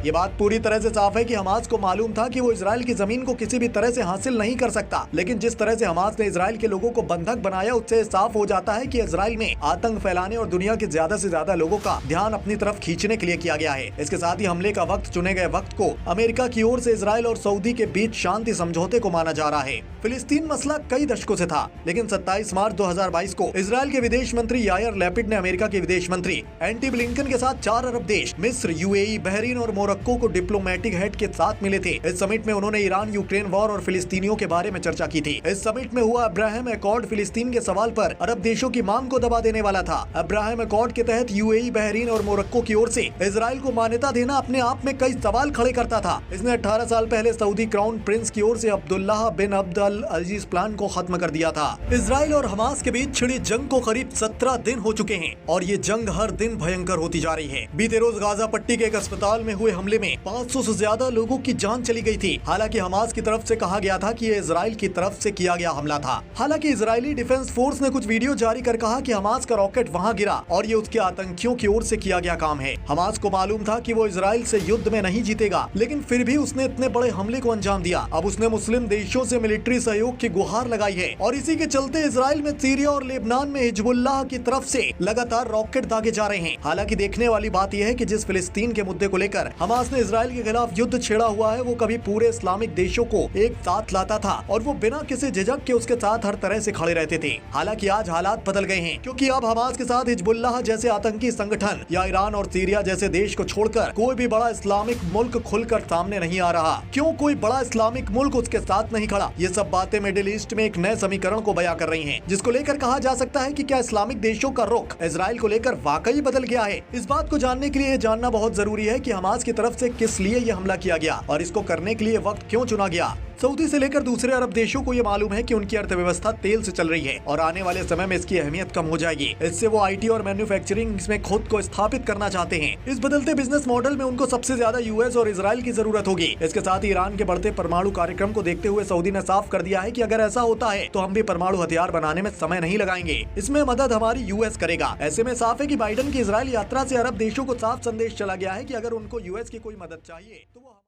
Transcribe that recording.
ये बात पूरी तरह से साफ है कि हमास को मालूम था कि वो इजराइल की जमीन को किसी भी तरह से हासिल नहीं कर सकता, लेकिन जिस तरह से हमास ने इजराइल के लोगों को बंधक बनाया उससे साफ हो जाता है कि इजराइल में आतंक फैलाने और दुनिया के ज्यादा से ज्यादा लोगों का ध्यान अपनी तरफ खींचने के लिए किया गया है। इसके साथ ही हमले का वक्त चुने गए वक्त को अमेरिका की ओर से इजराइल और सऊदी के बीच शांति समझौते को माना जा रहा है। फिलिस्तीन मसला कई दशकों से था, लेकिन 27 मार्च 2022 को इजराइल के विदेश मंत्री यायर लैपिड ने अमेरिका के विदेश मंत्री एंटी ब्लिंकन के साथ 4 अरब देश मिस्र, यूएई, बहरीन और मोरक्को को डिप्लोमेटिक हेड के साथ मिले थे। इस समिट में उन्होंने ईरान यूक्रेन वॉर और फिलिस्तीनियों के बारे में चर्चा की थी। इस समिट में हुआ अब्राहम एकॉर्ड फिलिस्तीन के सवाल पर अरब देशों की मांग को दबा देने वाला था। अब्राहम एकॉर्ड के तहत यूएई, बहरीन और मोरक्को की ओर से इजराइल को मान्यता देना अपने आप में कई सवाल खड़े करता था। इसने 18 साल पहले सऊदी क्राउन प्रिंस की ओर से अब्दुल्लाह बिन अब्द अल अजीज प्लान को खत्म कर दिया था। इजराइल और हमास के बीच छिड़ी जंग को करीब 17 दिन हो चुके हैं और ये जंग हर दिन भयंकर होती जा रही है। बीते रोज गाजा पट्टी के एक अस्पताल में हुए हमले में 500 से ज्यादा लोगों की जान चली गई थी। हालांकि हमास की तरफ से कहा गया था कि ये इजराइल की तरफ से किया गया हमला था। हालांकि इजरायली डिफेंस फोर्स ने कुछ वीडियो जारी कर कहा कि हमास का रॉकेट वहां गिरा और ये उसके आतंकियों की ओर से किया गया काम है। हमास को मालूम था कि वो इजराइल से युद्ध में नहीं जीतेगा, लेकिन फिर भी उसने इतने बड़े हमले को अंजाम दिया। अब उसने मुस्लिम देशों से मिलिट्री सहयोग की गुहार लगाई है और इसी के चलते इजराइल में, सीरिया और लेबनान में हिजबुल्लाह की तरफ से लगातार रॉकेट दागे जा रहे हैं। हालांकि देखने वाली बात यह है कि जिस फिलिस्तीन के मुद्दे को लेकर हमास ने इजराइल के खिलाफ युद्ध छेड़ा हुआ है, वो कभी पूरे इस्लामिक देशों को एक साथ लाता था और वो बिना किसी झिझक के उसके साथ हर तरह से खड़े रहते थे। हालांकि आज हालात बदल गए हैं, क्योंकि अब हमास के साथ हिजबुल्लाह जैसे आतंकी संगठन या ईरान और सीरिया जैसे देश को छोड़कर कोई भी बड़ा इस्लामिक मुल्क खुलकर सामने नहीं आ रहा। क्यों कोई बड़ा इस्लामिक मुल्क उसके साथ नहीं खड़ा? ये सब बातें मिडिल ईस्ट में एक नए समीकरण को बयां कर रही हैं, जिसको लेकर कहा जा सकता है कि क्या इस्लामिक देशों का रुख इजराइल को लेकर वाकई बदल गया है। इस बात को जानने के लिए जानना बहुत जरूरी है कि हमास की तरफ से किस लिए ये हमला किया गया और इसको करने के लिए वक्त क्यों चुना गया। सऊदी से लेकर दूसरे अरब देशों को ये मालूम है कि उनकी अर्थव्यवस्था तेल से चल रही है और आने वाले समय में इसकी अहमियत कम हो जाएगी। इससे वो आईटी और मैन्युफैक्चरिंग में खुद को स्थापित करना चाहते हैं। इस बदलते बिजनेस मॉडल में उनको सबसे ज्यादा यूएस और इजराइल की जरूरत होगी। इसके साथ ही ईरान के बढ़ते परमाणु कार्यक्रम को देखते हुए सऊदी ने साफ कर दिया है कि अगर ऐसा होता है तो हम भी परमाणु हथियार बनाने में समय नहीं लगाएंगे। इसमें मदद हमारी यूएस करेगा। ऐसे में साफ है कि बाइडेन की इजराइल यात्रा से अरब देशों को साफ संदेश चला गया है कि अगर उनको यूएस की कोई मदद चाहिए तो वो